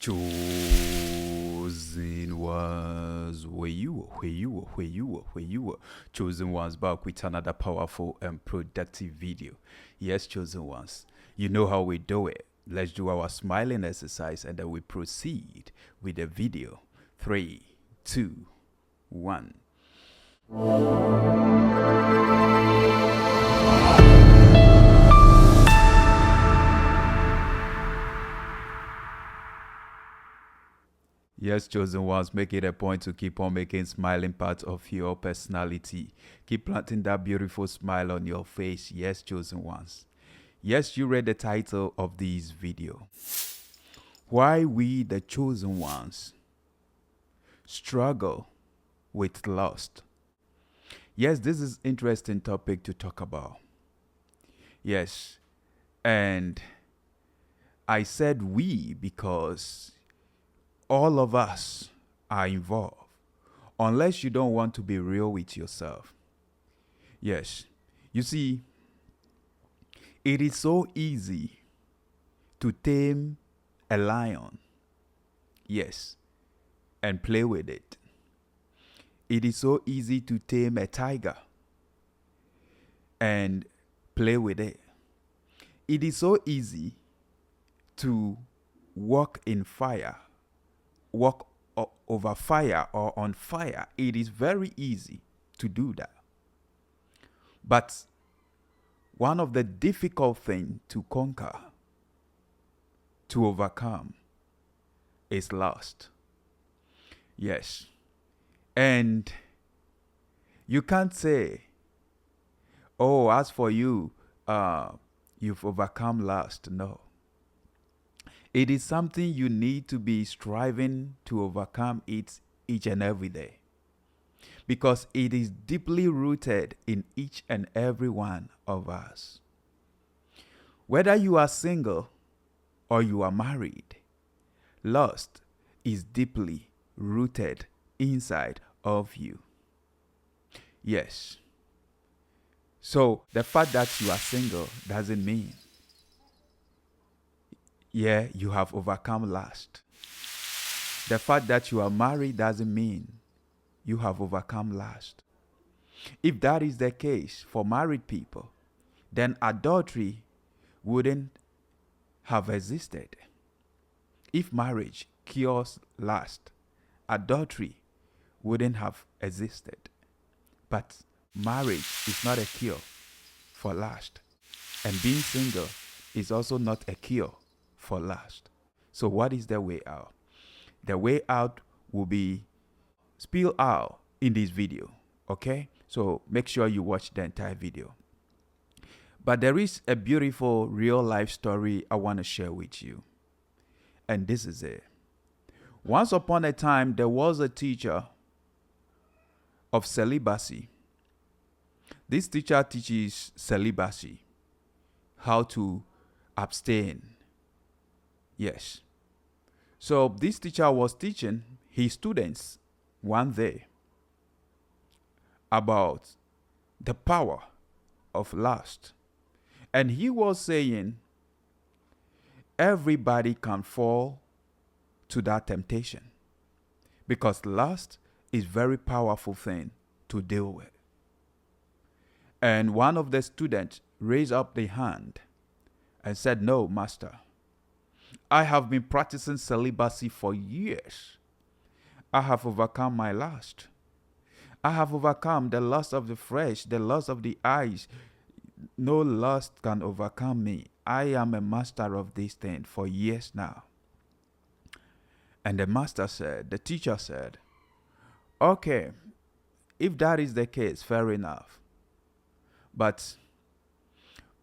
Chosen ones, where you were. Chosen ones back with another powerful and productive video. Yes, chosen ones, you know how we do it. Let's do our smiling exercise and then we proceed with the video. 3, 2, 1. Yes, chosen ones, make it a point to keep on making smiling part of your personality. Keep planting that beautiful smile on your face. Yes, chosen ones. Yes, you read the title of this video. Why we, the chosen ones, struggle with lust. Yes, this is interesting topic to talk about. Yes, and I said we because all of us are involved, unless you don't want to be real with yourself. Yes, you see, it is so easy to tame a lion, yes, and play with it. It is so easy to tame a tiger and play with it. It is so easy to walk in fire, walk over fire or on fire. It is very easy to do that. But one of the difficult things to conquer, to overcome, is lust. Yes. And you can't say, oh, as for you, you've overcome lust. No. It is something you need to be striving to overcome it each and every day. Because it is deeply rooted in each and every one of us. Whether you are single or you are married, lust is deeply rooted inside of you. Yes. So the fact that you are single doesn't mean, you have overcome lust. The fact that you are married doesn't mean you have overcome lust. If that is the case for married people, then adultery wouldn't have existed. If marriage cures lust, adultery wouldn't have existed. But marriage is not a cure for lust. And being single is also not a cure for lust. So what is the way out? The way out will be spelled out in this video. Okay? So make sure you watch the entire video. But there is a beautiful real life story I want to share with you. And this is it. Once upon a time, there was a teacher of celibacy. This teacher teaches celibacy, how to abstain. Yes. So this teacher was teaching his students one day about the power of lust. And he was saying everybody can fall to that temptation because lust is very powerful thing to deal with. And one of the students raised up the hand and said, "No, master, I have been practicing celibacy for years. I have overcome my lust. I have overcome the lust of the flesh, the lust of the eyes. No lust can overcome me. I am a master of this thing for years now." And the teacher said, "Okay, if that is the case, fair enough. But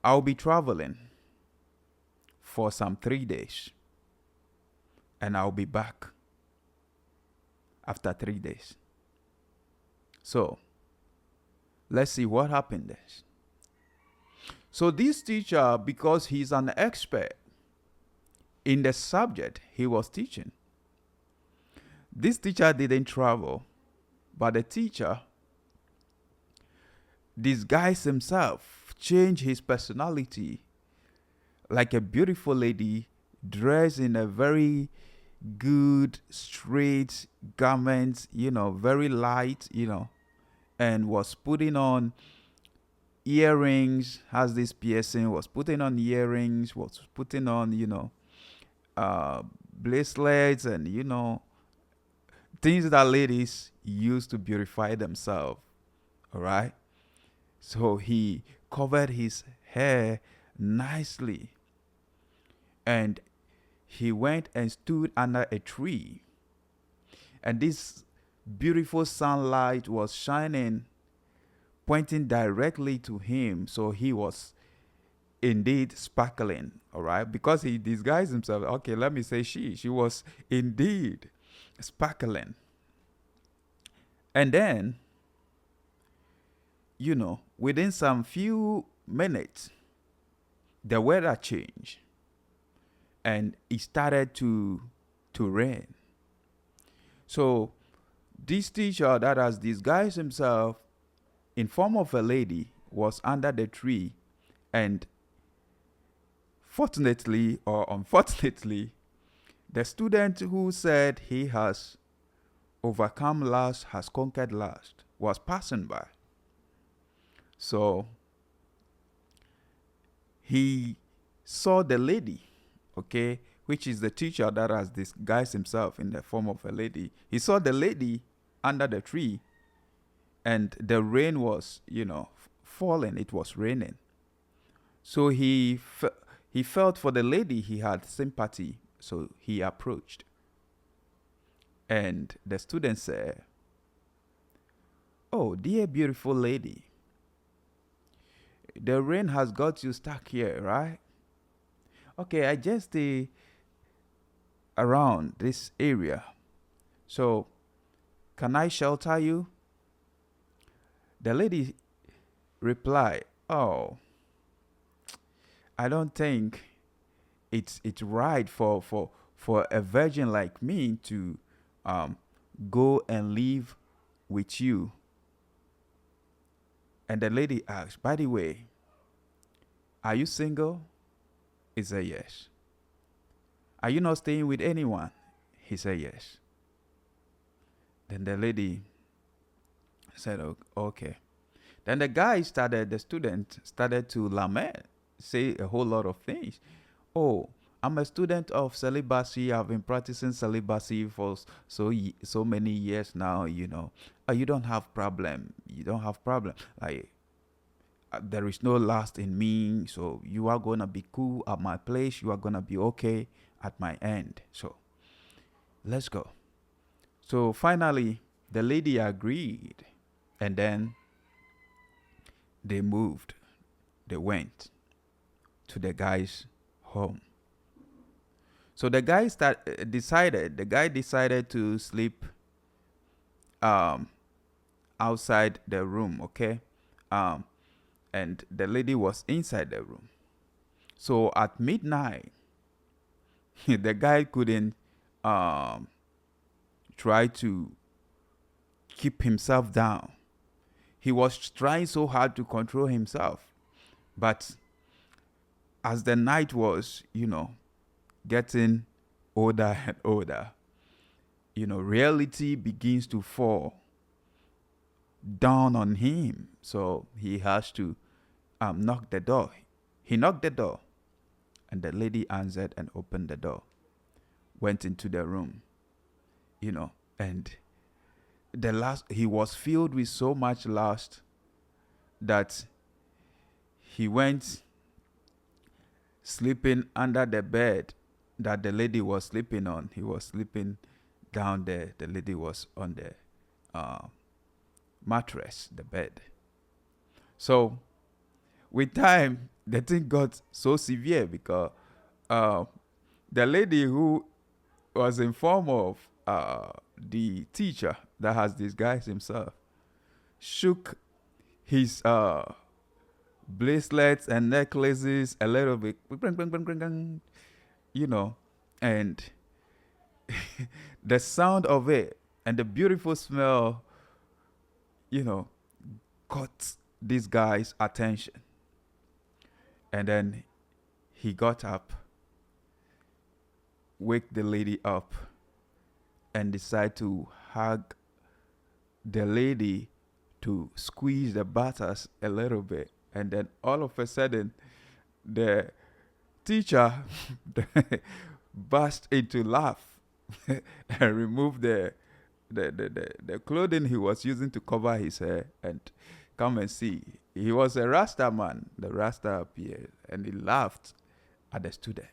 I'll be traveling for some 3 days. And I'll be back after 3 days. So, let's see what happened there." So this teacher, because he's an expert in the subject he was teaching, this teacher didn't travel, but the teacher disguised himself, changed his personality like a beautiful lady dressed in a very good, straight garments, very light, and was putting on earrings, has this piercing, was putting on earrings, was putting on, uh, bracelets, and, things that ladies use to beautify themselves. All right. So he covered his hair nicely, and he went and stood under a tree. And this beautiful sunlight was shining, pointing directly to him. So he was indeed sparkling, all right? Because he disguised himself. Okay, let me say she. She was indeed sparkling. And then, within some few minutes, the weather changed and it started to rain. So this teacher that has disguised himself in form of a lady was under the tree, and fortunately or unfortunately, the student who said he has overcome lust, has conquered lust, was passing by. So he saw the lady, okay, which is the teacher that has disguised himself in the form of a lady. He saw the lady under the tree, and the rain was, falling. It was raining. So he felt for the lady. He had sympathy. So he approached. And the student said, "Oh, dear beautiful lady, the rain has got you stuck here, right? Okay, I just stay around this area. So can I shelter you?" The lady replied, "Oh, I don't think it's right for a virgin like me to go and live with you." And the lady asked, "By the way, are you single?" He said, "Yes." "Are you not staying with anyone?" He said, "Yes." Then the lady said, "Okay." Then the student started to lament, say a whole lot of things. "Oh, I'm a student of celibacy. I've been practicing celibacy for so many years now, Oh, you don't have problem. You don't have problem. Like, there is no lust in me. So you are going to be cool at my place. You are going to be okay at my end. So let's go." So finally, the lady agreed. And then they moved. They went to the guy's home. So the guy decided to sleep outside the room, okay? And the lady was inside the room. So at midnight, the guy couldn't try to keep himself down. He was trying so hard to control himself. But as the night was, getting older and older, reality begins to fall down on him. So he has to knock the door. He knocked the door, and the lady answered and opened the door, went into the room, and he was filled with so much lust that he went sleeping under the bed that the lady was sleeping on. He was sleeping down there. The lady was on the mattress, the bed. So with time, the thing got so severe because the lady who was in form of the teacher that has disguised himself shook his bracelets and necklaces a little bit, and the sound of it and the beautiful smell, caught this guy's attention. And then he got up, waked the lady up, and decide to hug the lady to squeeze the butters a little bit. And then all of a sudden, the teacher burst into laugh and removed the clothing he was using to cover his hair, and come and see. He was a Rasta man. The Rasta appeared and he laughed at the student.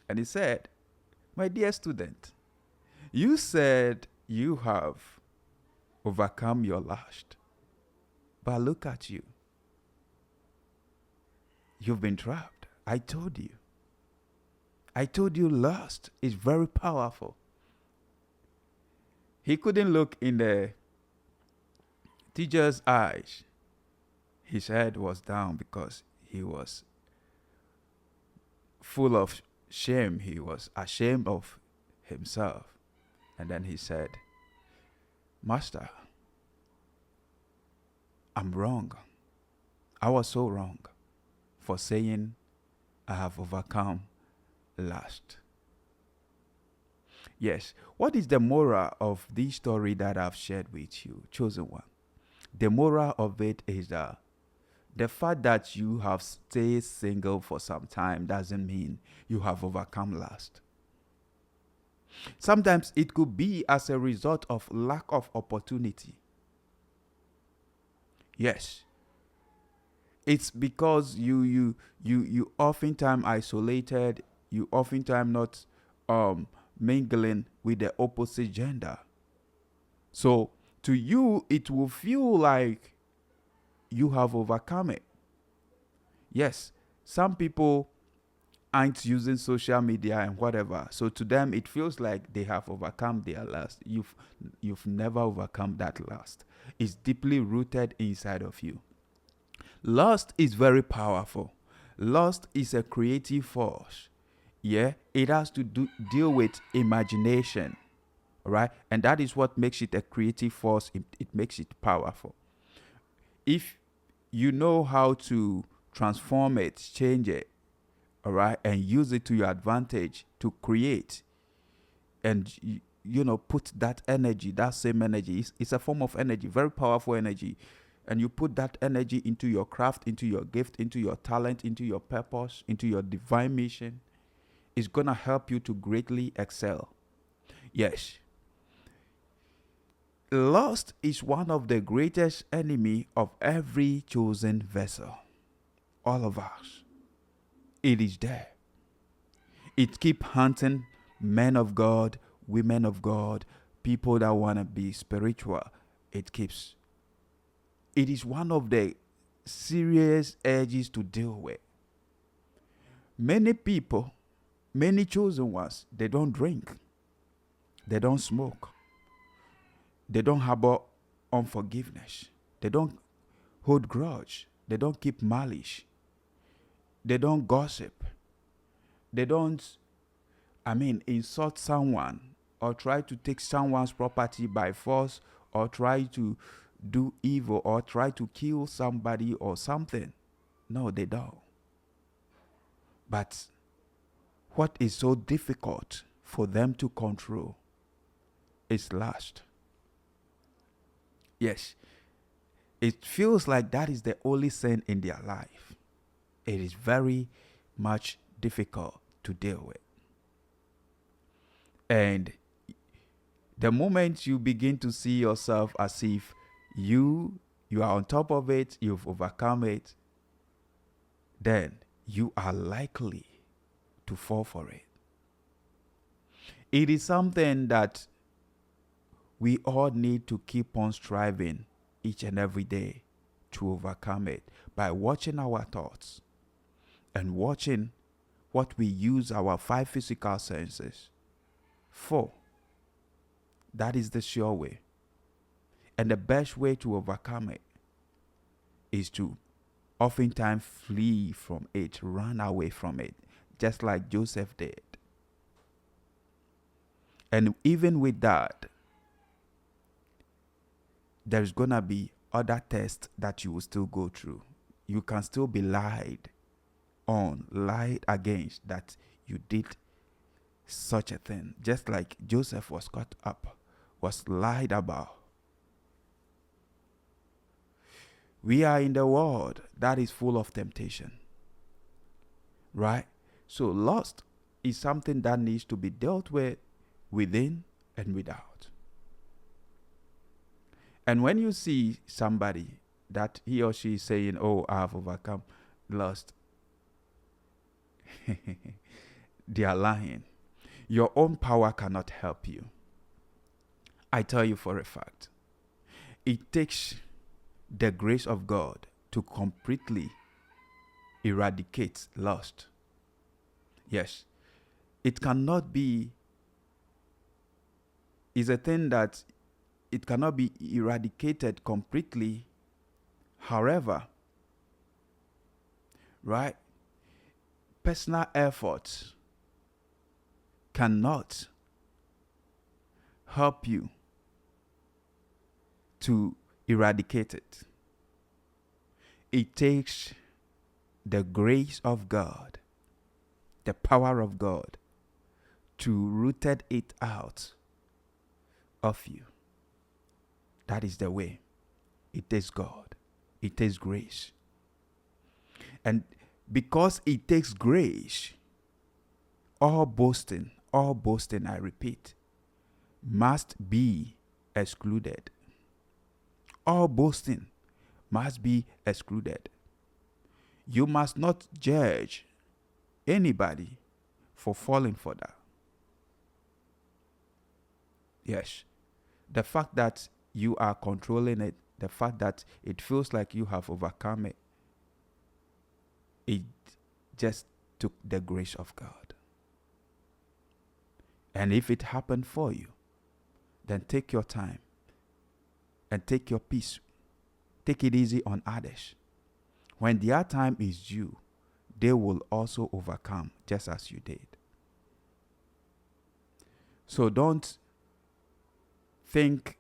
And he said, "My dear student, you said you have overcome your lust. But look at you. You've been trapped. I told you. I told you lust is very powerful." He couldn't look in the teacher's eyes. His head was down because he was full of shame. He was ashamed of himself. And then he said, "Master, I'm wrong. I was so wrong for saying I have overcome lust." Yes, what is the moral of this story that I've shared with you, chosen one? The moral of it is that the fact that you have stayed single for some time doesn't mean you have overcome lust. Sometimes it could be as a result of lack of opportunity. Yes. It's because you oftentimes isolated, you oftentimes not mingling with the opposite gender. So to you, it will feel like you have overcome it. Yes, some people aren't using social media and whatever, so to them it feels like they have overcome their lust. You've never overcome that lust. It's deeply rooted inside of you. Lust is very powerful. Lust is a creative force. Yeah, it has to deal with imagination, right? And that is what makes it a creative force. It makes it powerful. If you know how to transform it, change it, all right, and use it to your advantage to create, and put that energy, that same energy, it's a form of energy, very powerful energy, and you put that energy into your craft, into your gift, into your talent, into your purpose, into your divine mission, it's gonna help you to greatly excel. Yes. Lust is one of the greatest enemy of every chosen vessel. All of us. It is there. It keeps hunting men of God, women of God, people that want to be spiritual. It is one of the serious edges to deal with. Many people, many chosen ones, they don't drink. They don't smoke. They don't harbor unforgiveness. They don't hold grudge. They don't keep malice. They don't gossip. They don't, insult someone or try to take someone's property by force or try to do evil or try to kill somebody or something. No, they don't. But what is so difficult for them to control is lust. Yes, it feels like that is the only sin in their life. It is very much difficult to deal with. And the moment you begin to see yourself as if you are on top of it, you've overcome it, then you are likely to fall for it. It is something that we all need to keep on striving each and every day to overcome it by watching our thoughts and watching what we use our 5 physical senses for. That is the sure way. And the best way to overcome it is to oftentimes flee from it, run away from it, just like Joseph did. And even with that, there's going to be other tests that you will still go through. You can still be lied on, lied against, that you did such a thing. Just like Joseph was caught up, was lied about. We are in the world that is full of temptation. Right? So lust is something that needs to be dealt with within and without. And when you see somebody that he or she is saying, "Oh, I have overcome lust," they are lying. Your own power cannot help you. I tell you for a fact, it takes the grace of God to completely eradicate lust. Yes, it cannot be, is a thing that it cannot be eradicated completely. However, right, personal effort cannot help you to eradicate it. It takes the grace of God, the power of God, to rooted it out of you. That is the way. It takes God. It takes grace. And because it takes grace, all boasting, I repeat, must be excluded. All boasting must be excluded. You must not judge anybody for falling for that. Yes. The fact that you are controlling it, the fact that it feels like you have overcome it, it just took the grace of God. And if it happened for you, then take your time and take your peace. Take it easy on others. When their time is due, they will also overcome just as you did. So don't think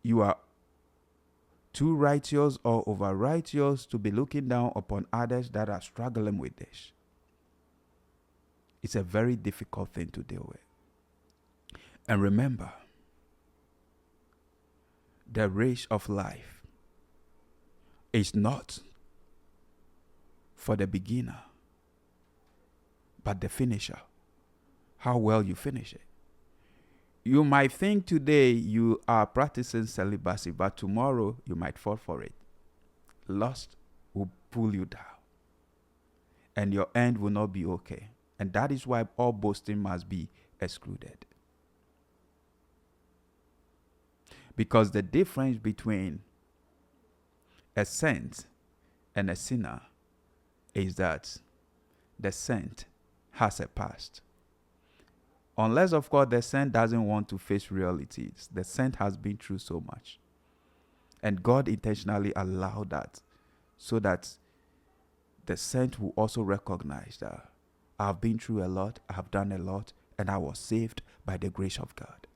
you are too righteous or over righteous to be looking down upon others that are struggling with this. It's a very difficult thing to deal with. And remember, the race of life is not for the beginner, but the finisher. How well you finish it. You might think today you are practicing celibacy, but tomorrow you might fall for it. Lust will pull you down, and your end will not be okay. And that is why all boasting must be excluded. Because the difference between a saint and a sinner is that the saint has a past. Unless, of course, the saint doesn't want to face realities. The saint has been through so much. And God intentionally allowed that so that the saint will also recognize that I've been through a lot, I have done a lot, and I was saved by the grace of God.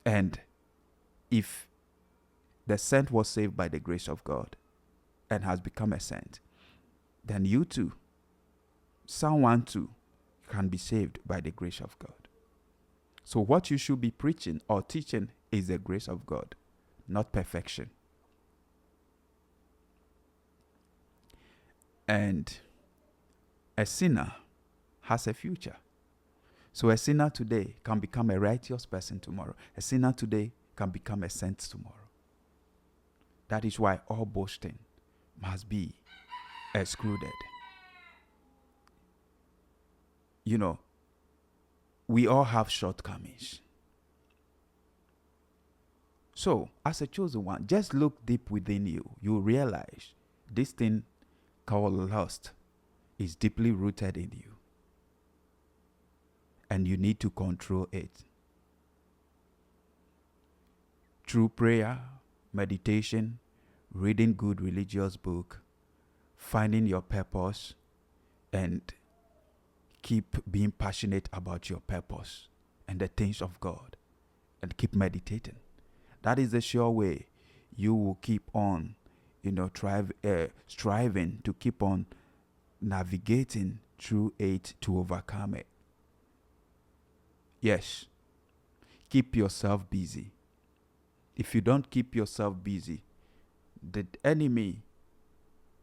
And if the saint was saved by the grace of God and has become a saint, then you too, someone too, can be saved by the grace of God. So what you should be preaching or teaching is the grace of God, not perfection. And a sinner has a future. So a sinner today can become a righteous person tomorrow. A sinner today can become a saint tomorrow. That is why all boasting must be excluded. You know, we all have shortcomings. So, as a chosen one, just look deep within you. You realize this thing called lust is deeply rooted in you. And you need to control it. Through prayer, meditation, reading good religious book, finding your purpose, and keep being passionate about your purpose and the things of God, and keep meditating. That is the sure way you will keep on, striving to keep on navigating through it to overcome it. Yes, keep yourself busy. If you don't keep yourself busy, the enemy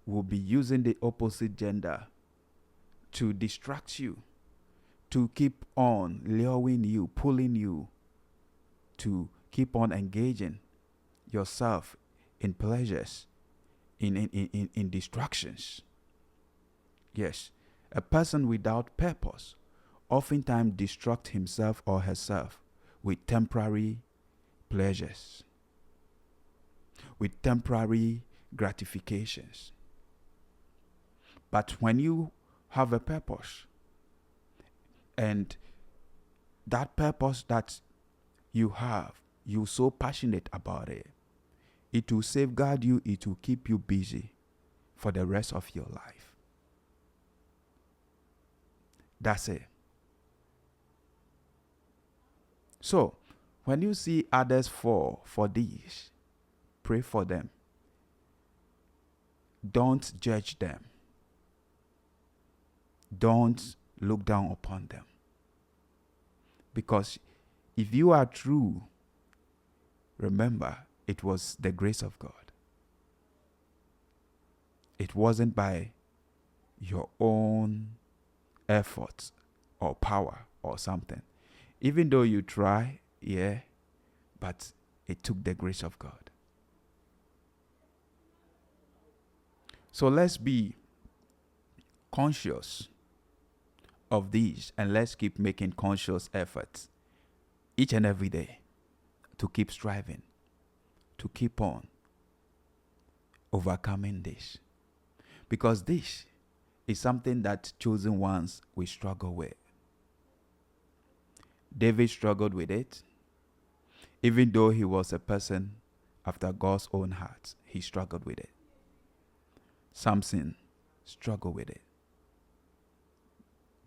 will be using the opposite gender to distract you, to keep on luring you, pulling you, to keep on engaging yourself in pleasures, in distractions. Yes, a person without purpose oftentimes distracts himself or herself with temporary pleasures, with temporary gratifications. But when you have a purpose, and that purpose that you have, you're so passionate about it, it will safeguard you, it will keep you busy for the rest of your life. That's it. So, when you see others fall for these, pray for them. Don't judge them. Don't look down upon them. Because if you are true, remember, it was the grace of God. It wasn't by your own effort or power or something. Even though you try, yeah, but it took the grace of God. So let's be conscious of these, and let's keep making conscious efforts each and every day to keep striving, to keep on overcoming this. Because this is something that chosen ones will struggle with. David struggled with it. Even though he was a person after God's own heart, he struggled with it. Samson struggled with it.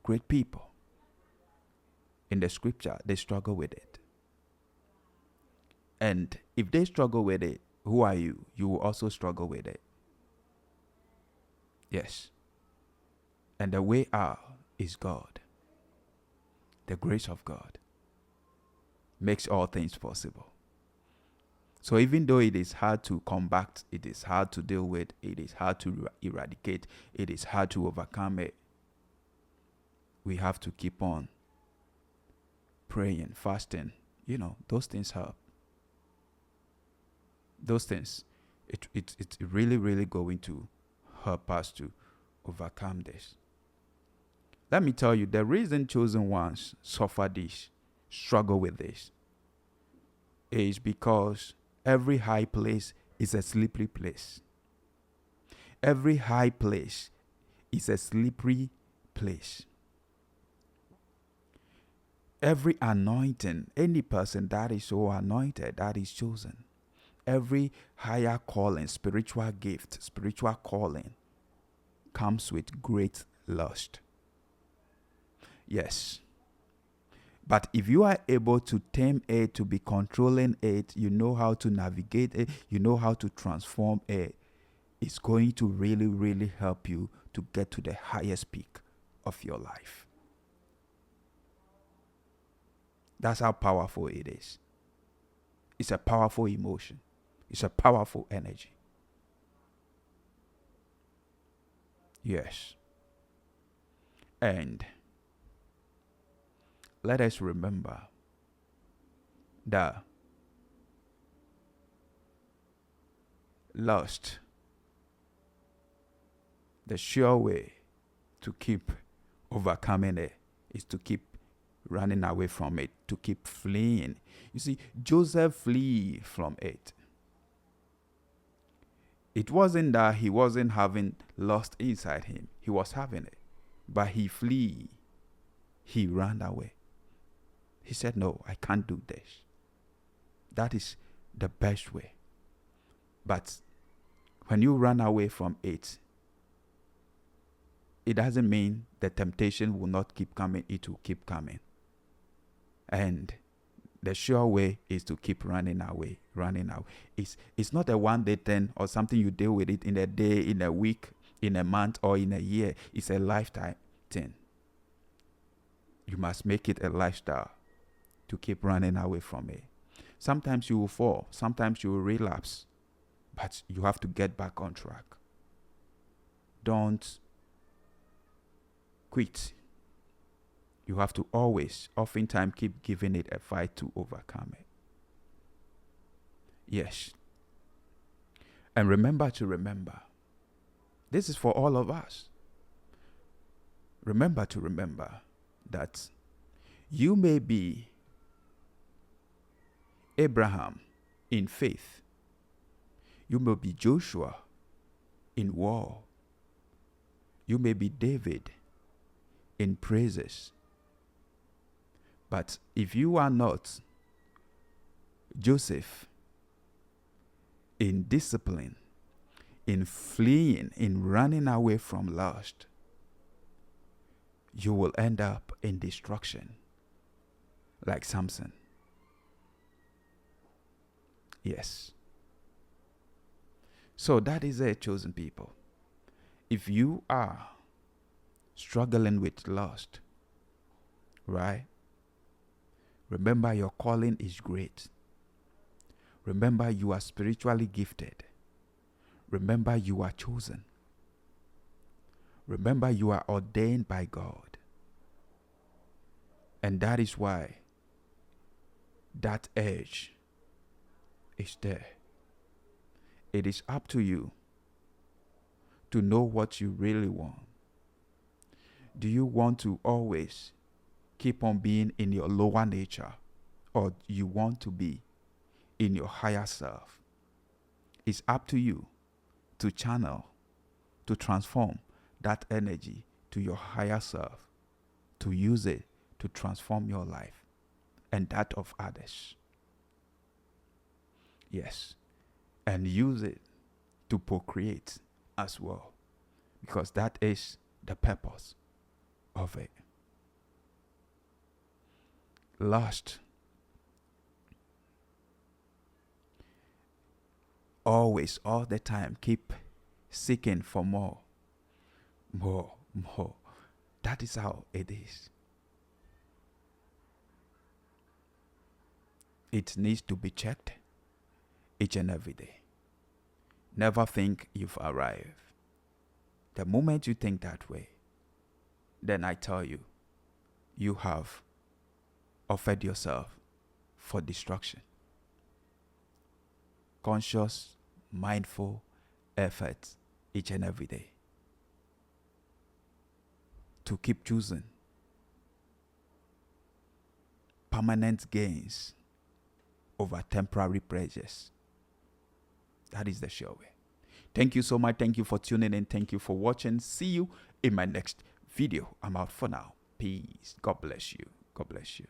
Great people in the scripture, they struggle with it. And if they struggle with it, who are you? You will also struggle with it. Yes. And the way out is God. The grace of God makes all things possible. So even though it is hard to combat, it is hard to deal with, it is hard to eradicate, it is hard to overcome it, we have to keep on praying, fasting. You know, those things help. Those things, it's really, really going to help us to overcome this. Let me tell you, the reason chosen ones suffer this, struggle with this, is because every high place is a slippery place. Every high place is a slippery place. Every anointing, any person that is so anointed, that is chosen, every higher calling, spiritual gift, spiritual calling, comes with great lust. Yes. But if you are able to tame it, to be controlling it, you know how to navigate it, you know how to transform it, it's going to really, really help you to get to the highest peak of your life. That's how powerful it is. It's a powerful emotion. It's a powerful energy. Yes. And let us remember that lust, the sure way to keep overcoming it is to keep running away from it, to keep fleeing. You see, Joseph flee from it. It wasn't that he wasn't having lust inside him. He was having it. But he flee. He ran away. He said, no, I can't do this. That is the best way. But when you run away from it, it doesn't mean the temptation will not keep coming. It will keep coming. And the sure way is to keep running away. It's not a one-day thing or something you deal with it in a day, in a week, in a month, or in a year. It's a lifetime. thing. You must make it a lifestyle to keep running away from it. Sometimes you will fall, sometimes you will relapse, but you have to get back on track. Don't quit. You have to always, oftentimes, keep giving it a fight to overcome it. Yes. And remember, this is for all of us. Remember that you may be Abraham in faith. You may be Joshua in war. You may be David in praises. But if you are not Joseph in discipline, in fleeing, in running away from lust, you will end up in destruction like Samson. Yes. So that is it, chosen people. If you are struggling with lust, right? Remember, your calling is great. Remember, you are spiritually gifted. Remember, you are chosen. Remember, you are ordained by God. And that is why that urge is there. It is up to you to know what you really want. Do you want to always keep on being in your lower nature, or you want to be in your higher self? It's up to you to channel, to transform that energy to your higher self, to use it to transform your life and that of others. Yes. And use it to procreate as well, because that is the purpose of it. Lust. Always, all the time, keep seeking for more. More. That is how it is. It needs to be checked each and every day. Never think you've arrived. The moment you think that way, then I tell you, you have offered yourself for destruction. Conscious, mindful effort each and every day to keep choosing permanent gains over temporary pleasures. That is the sure way. Thank you so much. Thank you for tuning in. Thank you for watching. See you in my next video. I'm out for now. Peace. God bless you. God bless you.